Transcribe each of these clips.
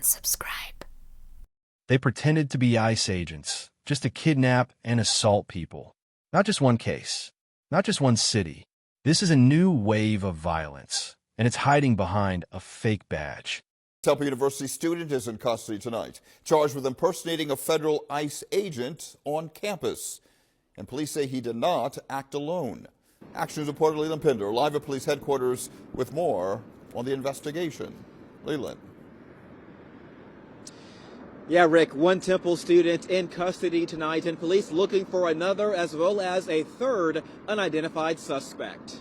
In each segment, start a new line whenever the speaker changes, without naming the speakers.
subscribe.
They pretended to be ICE agents, just to kidnap and assault people. Not just one case, not just one city. This is a new wave of violence, and it's hiding behind a fake badge.
Temple University student is in custody tonight, charged with impersonating a federal ICE agent on campus. And police say he did not act alone. Action News reporter Leland Pinder, live at police headquarters with more on the investigation. Leland.
Yeah, Rick, one Temple student in custody tonight, and police looking for another as well as a third unidentified suspect.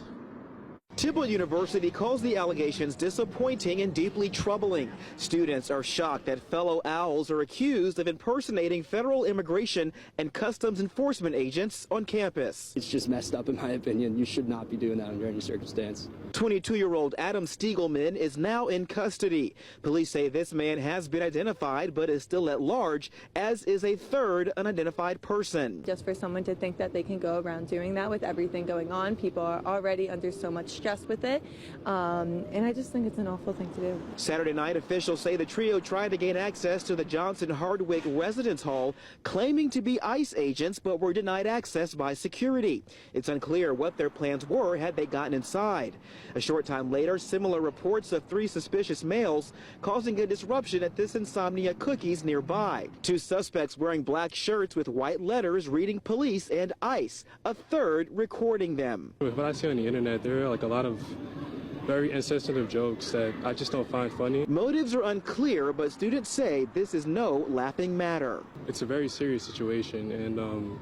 Temple University calls the allegations disappointing and deeply troubling. Students are shocked that fellow owls are accused of impersonating federal immigration and customs enforcement agents on campus.
It's just messed up, in my opinion. You should not be doing that under any circumstance.
22-year-old Adam Stiegelman is now in custody. Police say this man has been identified but is still at large, as is a third unidentified person.
Just for someone to think that they can go around doing that with everything going on, people are already under so much stress with it, and I just think it's an awful thing to do.
Saturday night, officials say the trio tried to gain access to the Johnson Hardwick residence hall, claiming to be ICE agents, but were denied access by security. It's unclear what their plans were had they gotten inside. A short time later, similar reports of 3 suspicious males causing a disruption at this Insomnia Cookies nearby. 2 suspects wearing black shirts with white letters reading police and ICE, a third recording them.
With what I see on the internet, there are like a lot of very insensitive jokes that I just don't find funny.
Motives are unclear, but students say this is no laughing matter.
It's a very serious situation, and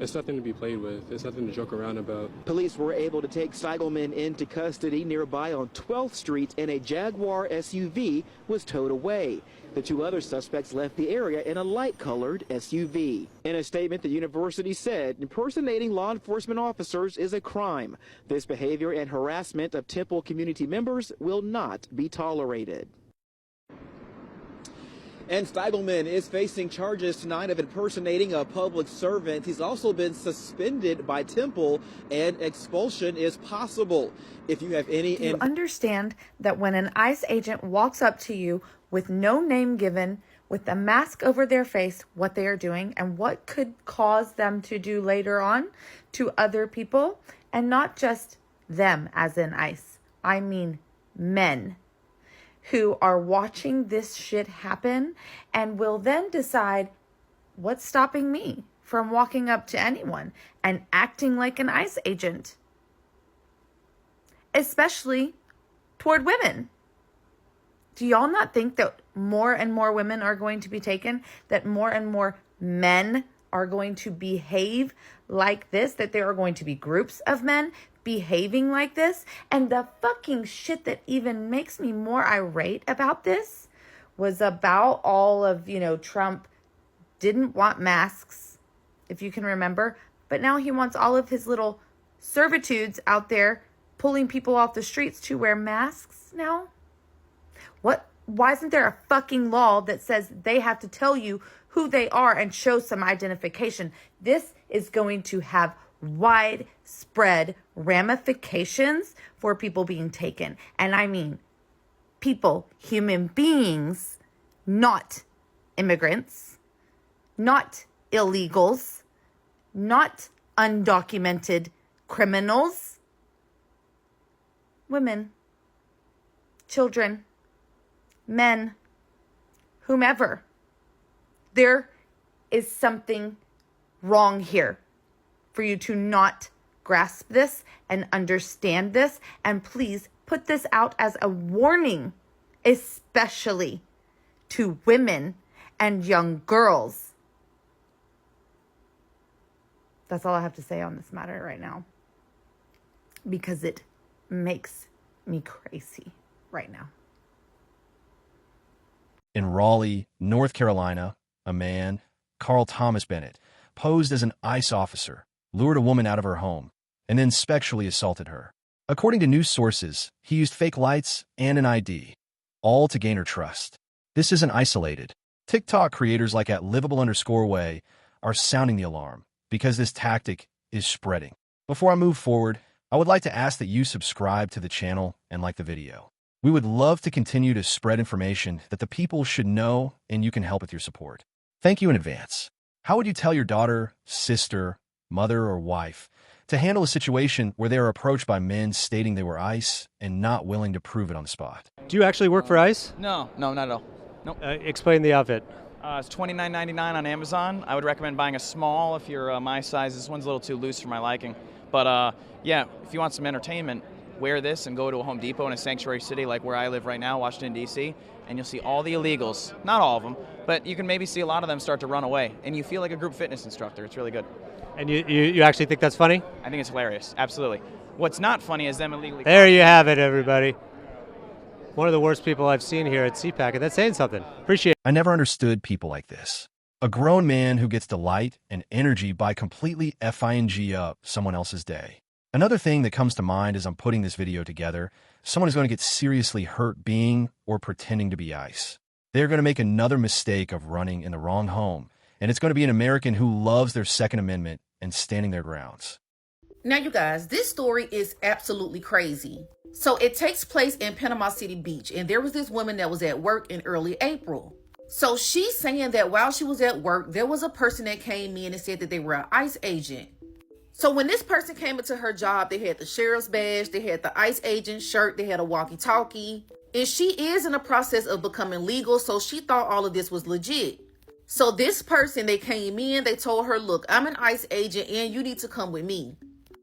it's nothing to be played with. It's nothing to joke around about.
Police were able to take Stiegelman into custody nearby on 12th Street, and a Jaguar SUV was towed away. The 2 other suspects left the area in a light-colored SUV. In a statement, the university said impersonating law enforcement officers is a crime. This behavior and harassment of Temple community members will not be tolerated. And Stiegelman is facing charges tonight of impersonating a public servant. He's also been suspended by Temple, and expulsion is possible. If you have any...
Do you understand that when an ICE agent walks up to you with no name given, with a mask over their face, what they are doing and what could cause them to do later on to other people, and not just them as in ICE, I mean men who are watching this shit happen and will then decide, what's stopping me from walking up to anyone and acting like an ICE agent, especially toward women. Do y'all not think that more and more women are going to be taken, that more and more men are going to behave like this, that there are going to be groups of men behaving like this? And the fucking shit that even makes me more irate about this was about all of, Trump didn't want masks, if you can remember, but now he wants all of his little servitudes out there pulling people off the streets to wear masks now. Why isn't there a fucking law that says they have to tell you who they are and show some identification? This is going to have widespread ramifications for people being taken. And I mean people, human beings, not immigrants, not illegals, not undocumented criminals, women, children, men, whomever. There is something wrong here for you to not grasp this and understand this. And please put this out as a warning, especially to women and young girls. That's all I have to say on this matter right now, because it makes me crazy right now.
In Raleigh, North Carolina, a man, Carl Thomas Bennett, posed as an ICE officer, lured a woman out of her home, and then sexually assaulted her. According to news sources, he used fake lights and an ID, all to gain her trust. This isn't isolated. TikTok creators like @livable_way are sounding the alarm because this tactic is spreading. Before I move forward, I would like to ask that you subscribe to the channel and like the video. We would love to continue to spread information that the people should know, and you can help with your support. Thank you in advance. How would you tell your daughter, sister, mother, or wife to handle a situation where they are approached by men stating they were ICE and not willing to prove it on the spot?
Do you actually work for ICE?
No, not at all. Nope.
Explain the outfit.
It's $29.99 on Amazon. I would recommend buying a small if you're my size. This one's a little too loose for my liking. But yeah, if you want some entertainment, wear this and go to a Home Depot in a sanctuary city like where I live right now, Washington, D.C., and you'll see all the illegals, not all of them, but you can maybe see a lot of them start to run away, and you feel like a group fitness instructor. It's really good.
And you actually think that's funny?
I think it's hilarious, absolutely. What's not funny is them illegally...
There you have it, everybody. One of the worst people I've seen here at CPAC, and that's saying something. Appreciate it.
I never understood people like this. A grown man who gets delight and energy by completely FING up someone else's day. Another thing that comes to mind as I'm putting this video together, someone is going to get seriously hurt being or pretending to be ICE. They're going to make another mistake of running in the wrong home, and it's going to be an American who loves their Second Amendment and standing their grounds.
Now, you guys, this story is absolutely crazy. So it takes place in Panama City Beach, and there was this woman that was at work in early April. So she's saying that while she was at work, there was a person that came in and said that they were an ICE agent. So when this person came into her job, they had the sheriff's badge, they had the ICE agent shirt, they had a walkie-talkie, and she is in the process of becoming legal, so she thought all of this was legit. So this person, they came in, they told her, look, I'm an ICE agent and you need to come with me.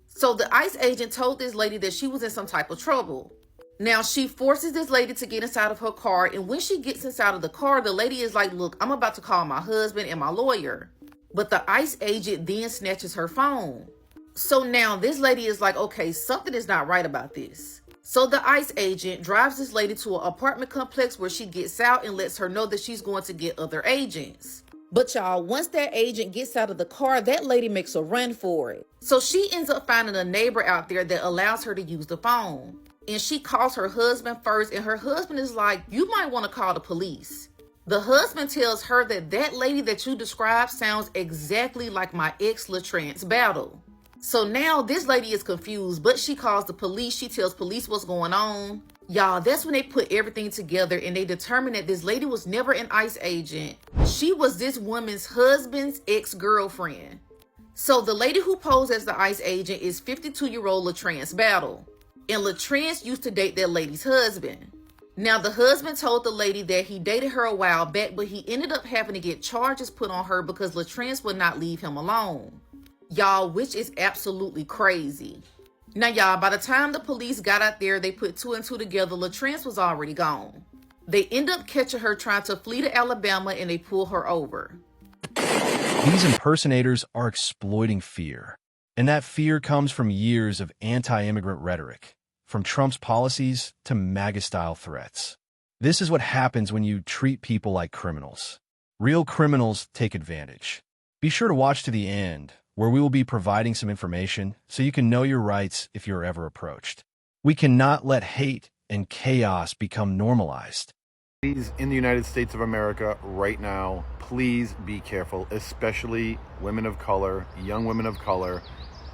So the ICE agent told this lady that she was in some type of trouble. Now she forces this lady to get inside of her car, and when she gets inside of the car, the lady is like, look, I'm about to call my husband and my lawyer. But the ICE agent then snatches her phone. So now this lady is like, okay, something is not right about this. So the ICE agent drives this lady to an apartment complex where she gets out and lets her know that she's going to get other agents. But y'all, once that agent gets out of the car, that lady makes a run for it. So she ends up finding a neighbor out there that allows her to use the phone. And she calls her husband first, and her husband is like, you might want to call the police. The husband tells her that that lady that you described sounds exactly like my ex LaTrance Battle. So now this lady is confused, but she calls the police. She tells police what's going on. Y'all, that's when they put everything together and they determined that this lady was never an ICE agent. She was this woman's husband's ex-girlfriend. So the lady who posed as the ICE agent is 52-year-old LaTrance Battle. And LaTrance used to date that lady's husband. Now, the husband told the lady that he dated her a while back, but he ended up having to get charges put on her because LaTrance would not leave him alone. Y'all, which is absolutely crazy. Now, y'all, by the time the police got out there, they put two and two together. LaTrance was already gone. They end up catching her trying to flee to Alabama, and they pull her over.
These impersonators are exploiting fear. And that fear comes from years of anti-immigrant rhetoric, from Trump's policies to MAGA-style threats. This is what happens when you treat people like criminals. Real criminals take advantage. Be sure to watch to the end, where we will be providing some information so you can know your rights if you're ever approached. We cannot let hate and chaos become normalized.
Please, in the United States of America right now, please be careful, especially women of color, young women of color.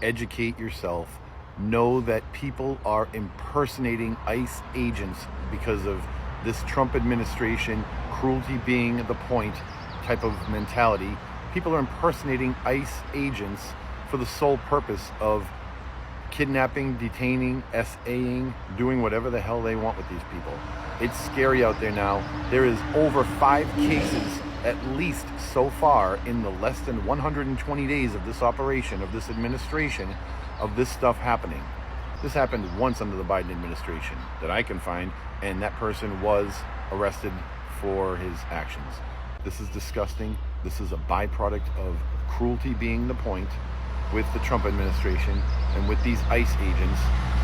Educate yourself. Know that people are impersonating ICE agents because of this Trump administration, cruelty being the point type of mentality. People are impersonating ICE agents for the sole purpose of kidnapping, detaining, SAing, doing whatever the hell they want with these people. It's scary out there now. There is over 5 cases, at least so far, in the less than 120 days of this operation, of this administration, of this stuff happening. This happened once under the Biden administration that I can find, and that person was arrested for his actions. This is disgusting. This is a byproduct of cruelty being the point with the Trump administration and with these ICE agents.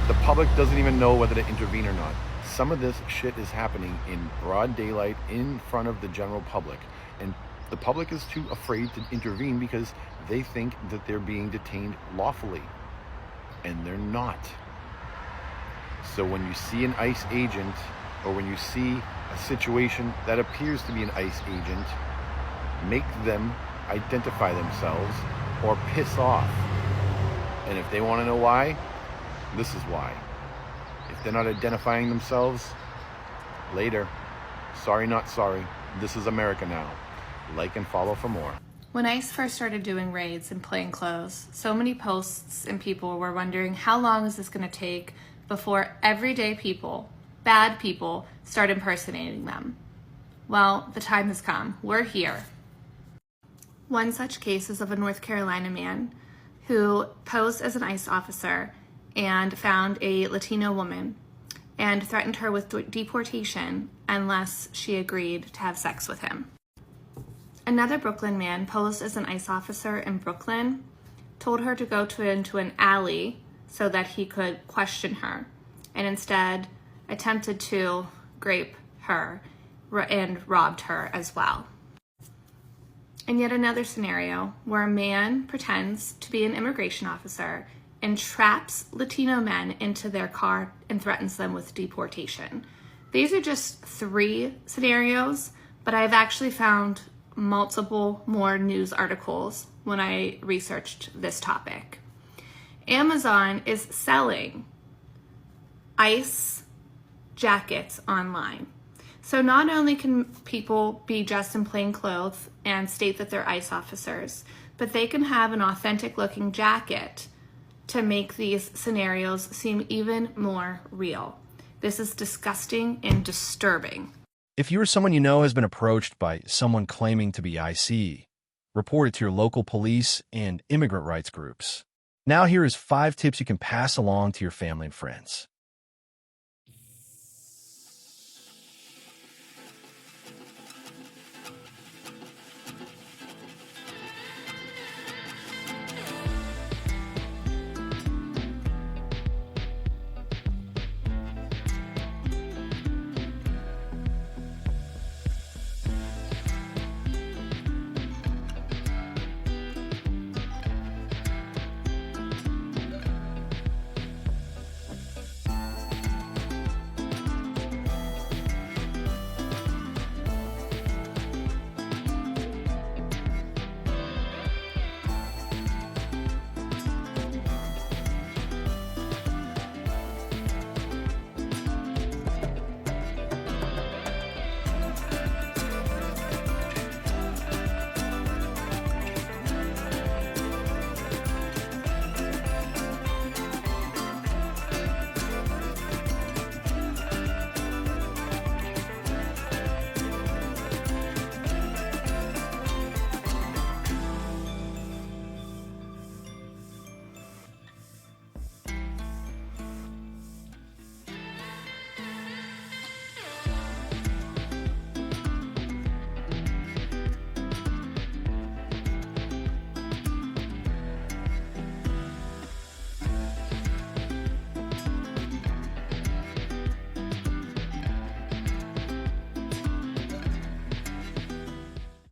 The public doesn't even know whether to intervene or not. Some of this shit is happening in broad daylight in front of the general public, and the public is too afraid to intervene because they think that they're being detained lawfully, and they're not. So when you see an ICE agent, or when you see a situation that appears to be an ICE agent, make them identify themselves or piss off. And if they want to know why, this is why. If they're not identifying themselves, Later. Sorry, not sorry. This is America now. Like and follow for more.
When ICE first started doing raids in plain clothes, so many posts and people were wondering how long is this going to take before everyday people, bad people, start impersonating them. Well, the time has come. We're here. One such case is of a North Carolina man who posed as an ICE officer and found a Latino woman and threatened her with deportation unless she agreed to have sex with him. Another Brooklyn man posed as an ICE officer in Brooklyn, told her to go into an alley so that he could question her, and instead attempted to grape her and robbed her as well. And yet another scenario where a man pretends to be an immigration officer and traps Latino men into their car and threatens them with deportation. These are just 3 scenarios, but I've actually found multiple more news articles when I researched this topic. Amazon is selling ICE jackets online. So not only can people be dressed in plain clothes and state that they're ICE officers, but they can have an authentic looking jacket to make these scenarios seem even more real. This is disgusting and disturbing.
If you or someone you know has been approached by someone claiming to be IC, report it to your local police and immigrant rights groups. Now here is 5 tips you can pass along to your family and friends.